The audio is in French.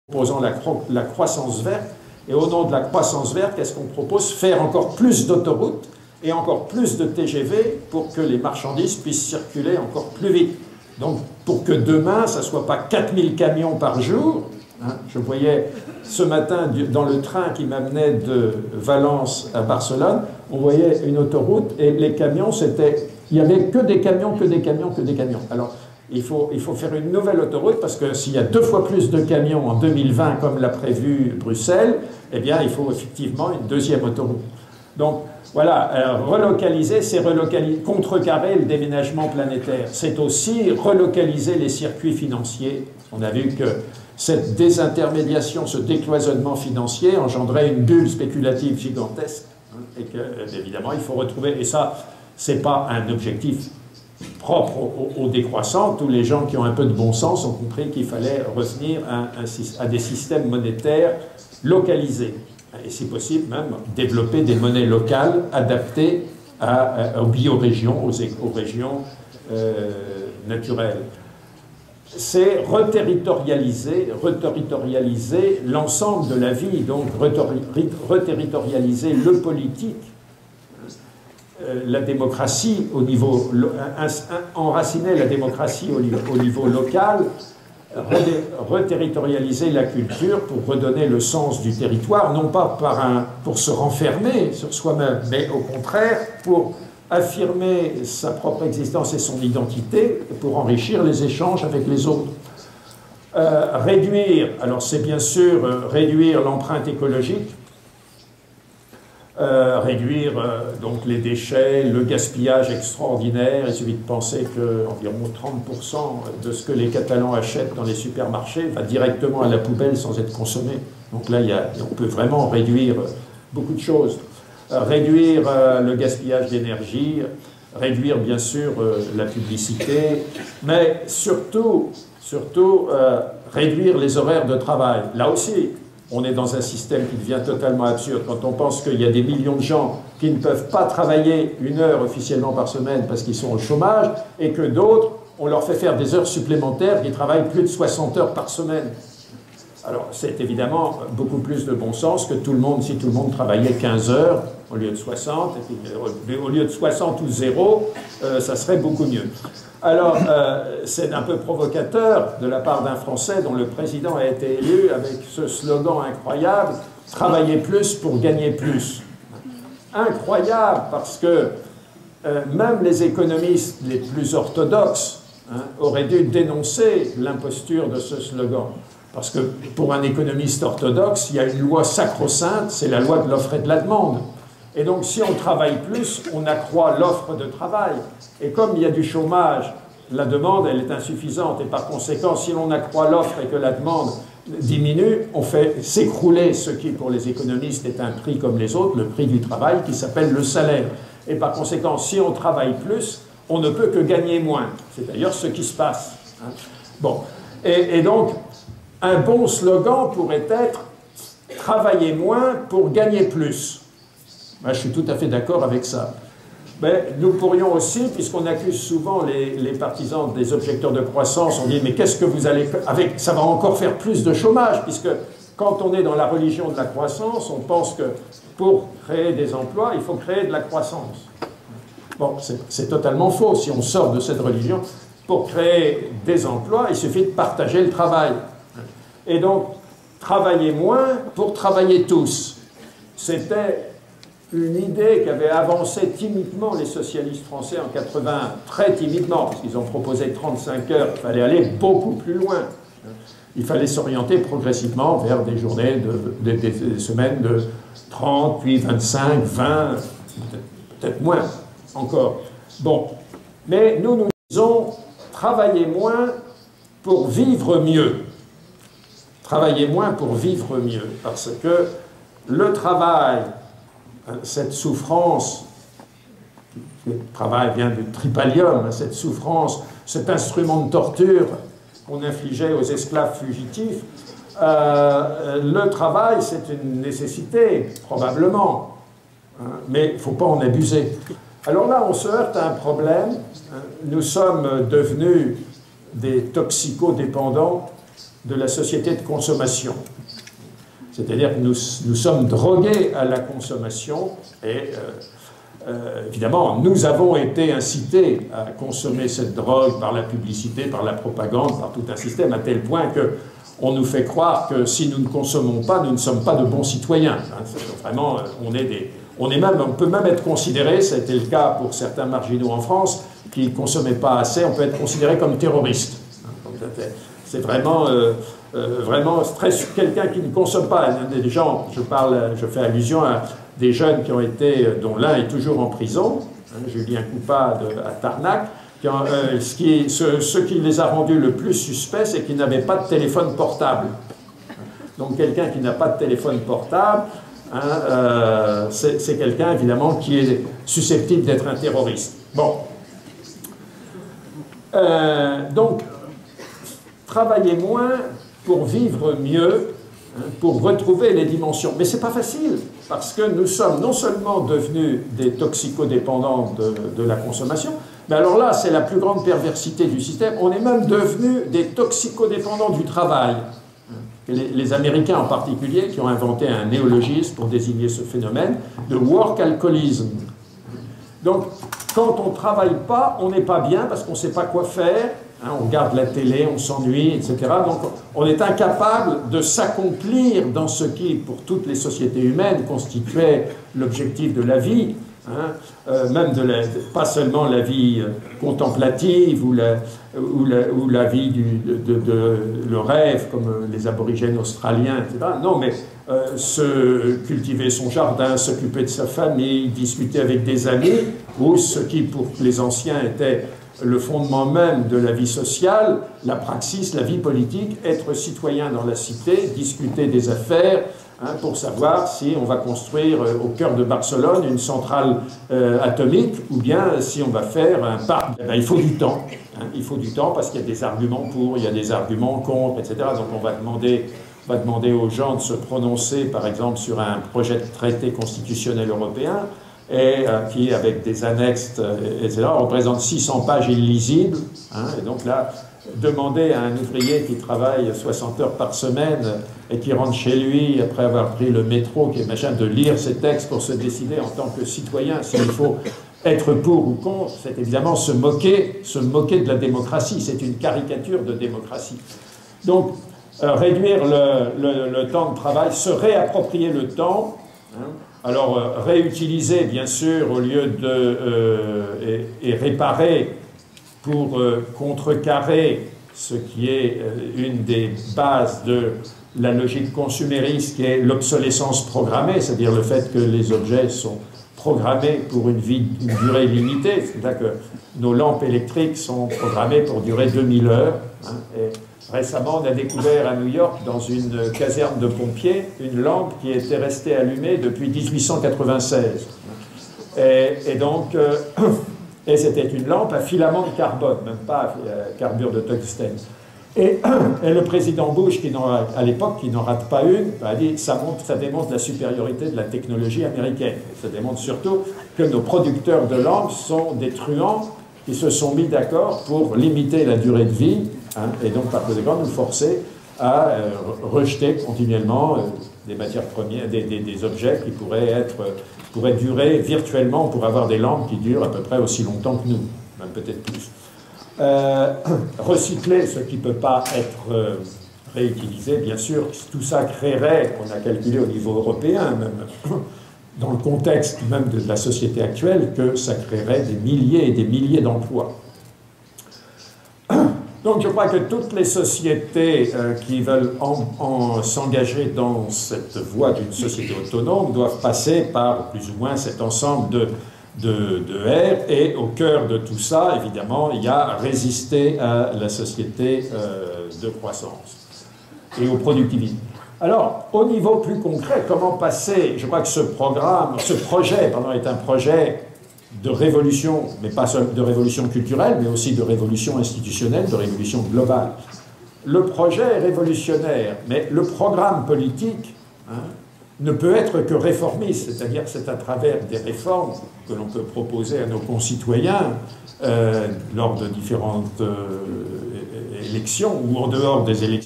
proposant la croissance verte. Et au nom de la croissance verte, qu'est-ce qu'on propose? Faire encore plus d'autoroutes et encore plus de TGV pour que les marchandises puissent circuler encore plus vite. Donc, pour que demain, ça ne soit pas 4000 camions par jour. Hein, je voyais ce matin dans le train qui m'amenait de Valence à Barcelone, on voyait une autoroute et les camions, il n'y avait que des camions, que des camions, que des camions. Alors, il faut faire une nouvelle autoroute parce que s'il y a 2 fois plus de camions en 2020 comme l'a prévu Bruxelles, eh bien il faut effectivement une deuxième autoroute. Donc voilà, relocaliser, c'est contrecarrer le déménagement planétaire. C'est aussi relocaliser les circuits financiers. On a vu que cette désintermédiation, ce décloisonnement financier engendrait une bulle spéculative gigantesque. Hein, et que, évidemment, il faut retrouver, et ça, c'est pas un objectif propre au décroissant. Tous les gens qui ont un peu de bon sens ont compris qu'il fallait revenir à des systèmes monétaires localisés. Et si possible, même développer des monnaies locales adaptées aux biorégions, aux régions naturelles. C'est reterritorialiser l'ensemble de la vie, donc reterritorialiser le politique. La démocratie au niveau, enraciner la démocratie au niveau local, reterritorialiser la culture pour redonner le sens du territoire, non pas pour se renfermer sur soi-même, mais au contraire pour affirmer sa propre existence et son identité, pour enrichir les échanges avec les autres. Réduire, alors c'est bien sûr réduire l'empreinte écologique, réduire donc les déchets, le gaspillage extraordinaire. Il suffit de penser qu'environ 30% de ce que les Catalans achètent dans les supermarchés va directement à la poubelle sans être consommé. Donc là, on peut vraiment réduire beaucoup de choses. Réduire le gaspillage d'énergie, réduire bien sûr la publicité, mais surtout réduire les horaires de travail. Là aussi, on est dans un système qui devient totalement absurde quand on pense qu'il y a des millions de gens qui ne peuvent pas travailler 1 heure officiellement par semaine parce qu'ils sont au chômage et que d'autres, on leur fait faire des heures supplémentaires qui travaillent plus de 60 heures par semaine. Alors, c'est évidemment beaucoup plus de bon sens que si tout le monde travaillait 15 heures au lieu de 60, et puis, au lieu de 60 ou 0, ça serait beaucoup mieux. Alors, c'est un peu provocateur de la part d'un Français dont le président a été élu avec ce slogan incroyable « Travailler plus pour gagner plus ». Incroyable parce que même les économistes les plus orthodoxes auraient dû dénoncer l'imposture de ce slogan. Parce que pour un économiste orthodoxe, il y a une loi sacro-sainte, c'est la loi de l'offre et de la demande. Et donc, si on travaille plus, on accroît l'offre de travail. Et comme il y a du chômage, la demande, elle est insuffisante. Et par conséquent, si l'on accroît l'offre et que la demande diminue, on fait s'écrouler ce qui, pour les économistes, est un prix comme les autres, le prix du travail, qui s'appelle le salaire. Et par conséquent, si on travaille plus, on ne peut que gagner moins. C'est d'ailleurs ce qui se passe. Hein. Bon. Et donc, un bon slogan pourrait être « Travailler moins pour gagner plus ». Ben, je suis tout à fait d'accord avec ça. Mais nous pourrions aussi, puisqu'on accuse souvent les partisans des objecteurs de croissance, on dit « mais qu'est-ce que vous allez faire avec... ça va encore faire plus de chômage » puisque quand on est dans la religion de la croissance, on pense que pour créer des emplois, il faut créer de la croissance. Bon, c'est totalement faux. Si on sort de cette religion, pour créer des emplois, il suffit de partager le travail. Et donc, travailler moins pour travailler tous. C'était une idée qu'avaient avancée timidement les socialistes français en 80, très timidement, parce qu'ils ont proposé 35 heures, il fallait aller beaucoup plus loin. Il fallait s'orienter progressivement vers des journées, des semaines de 30, puis 25, 20, peut-être moins encore. Bon, mais nous disons travailler moins pour vivre mieux. Travailler moins pour vivre mieux, parce que le travail, cette souffrance, le travail vient du tripalium, cette souffrance, cet instrument de torture qu'on infligeait aux esclaves fugitifs, le travail, c'est une nécessité, probablement, mais il ne faut pas en abuser. Alors là, on se heurte à un problème. Nous sommes devenus des toxicodépendants de la société de consommation. C'est-à-dire que nous sommes drogués à la consommation et évidemment, nous avons été incités à consommer cette drogue par la publicité, par la propagande, par tout un système, à tel point qu'on nous fait croire que si nous ne consommons pas, nous ne sommes pas de bons citoyens. Vraiment, on peut même être considéré, c'était le cas pour certains marginaux en France, qui ne consommaient pas assez, on peut être considéré comme terroriste. C'est vraiment, vraiment quelqu'un qui ne consomme pas. Des gens, je fais allusion à des jeunes qui ont été, dont l'un est toujours en prison, Julien Coupa à Tarnac, ce qui les a rendus le plus suspects, c'est qu'ils n'avaient pas de téléphone portable. Donc quelqu'un qui n'a pas de téléphone portable, c'est quelqu'un évidemment qui est susceptible d'être un terroriste. Bon. Donc, travailler moins pour vivre mieux, pour retrouver les dimensions. Mais ce n'est pas facile, parce que nous sommes non seulement devenus des toxicodépendants de la consommation, mais alors là, c'est la plus grande perversité du système, on est même devenus des toxicodépendants du travail. Les Américains en particulier, qui ont inventé un néologisme pour désigner ce phénomène, le work alcoholism. Donc, quand on ne travaille pas, on n'est pas bien parce qu'on ne sait pas quoi faire. On regarde la télé, on s'ennuie, etc. Donc on est incapable de s'accomplir dans ce qui, pour toutes les sociétés humaines, constituait l'objectif de la vie. Même pas seulement la vie contemplative ou la vie le rêve, comme les aborigènes australiens, etc. Non, mais cultiver son jardin, s'occuper de sa famille, discuter avec des amis, ou ce qui, pour les anciens, était le fondement même de la vie sociale, la praxis, la vie politique, être citoyen dans la cité, discuter des affaires, pour savoir si on va construire au cœur de Barcelone une centrale atomique ou bien si on va faire un parc. Il faut du temps. Il faut du temps parce qu'il y a des arguments pour, il y a des arguments contre, etc. Donc on va demander aux gens de se prononcer, par exemple, sur un projet de traité constitutionnel européen, et qui, avec des annexes, etc., représente 600 pages illisibles. Et donc là, demander à un ouvrier qui travaille 60 heures par semaine et qui rentre chez lui après avoir pris le métro, qui est machin, de lire ces textes pour se décider en tant que citoyen s'il faut être pour ou contre, c'est évidemment se moquer de la démocratie. C'est une caricature de démocratie. Donc, réduire le temps de travail, se réapproprier le temps, alors réutiliser, bien sûr, au lieu et réparer pour contrecarrer ce qui est une des bases de la logique consumériste, qui est l'obsolescence programmée, c'est-à-dire le fait que les objets sont programmés pour une durée limitée. C'est-à-dire que nos lampes électriques sont programmées pour durer 2000 heures. Et récemment, on a découvert à New York, dans une caserne de pompiers, une lampe qui était restée allumée depuis 1896. Et donc, c'était une lampe à filament de carbone, même pas à carbure de tungstène. Et le président Bush, à l'époque, qui n'en rate pas une, a dit ça démontre la supériorité de la technologie américaine. Ça démontre surtout que nos producteurs de lampes sont des truands qui se sont mis d'accord pour limiter la durée de vie, et donc par conséquent nous forcer à rejeter continuellement des matières premières, des objets qui pourraient durer virtuellement, pour avoir des lampes qui durent à peu près aussi longtemps que nous, même peut-être plus. Recycler ce qui ne peut pas être réutilisé, bien sûr, tout ça créerait, on a calculé au niveau européen, même dans le contexte même de la société actuelle, que ça créerait des milliers et des milliers d'emplois. Donc je crois que toutes les sociétés qui veulent s'engager dans cette voie d'une société autonome doivent passer par plus ou moins cet ensemble de R, et au cœur de tout ça, évidemment, il y a résister à la société de croissance et au productivisme. Alors, au niveau plus concret, comment passer? Je crois que ce projet est un projet de révolution, mais pas seulement de révolution culturelle, mais aussi de révolution institutionnelle, de révolution globale. Le projet est révolutionnaire, mais le programme politique ne peut être que réformiste, c'est-à-dire que c'est à travers des réformes que l'on peut proposer à nos concitoyens lors de différentes élections ou en dehors des élections.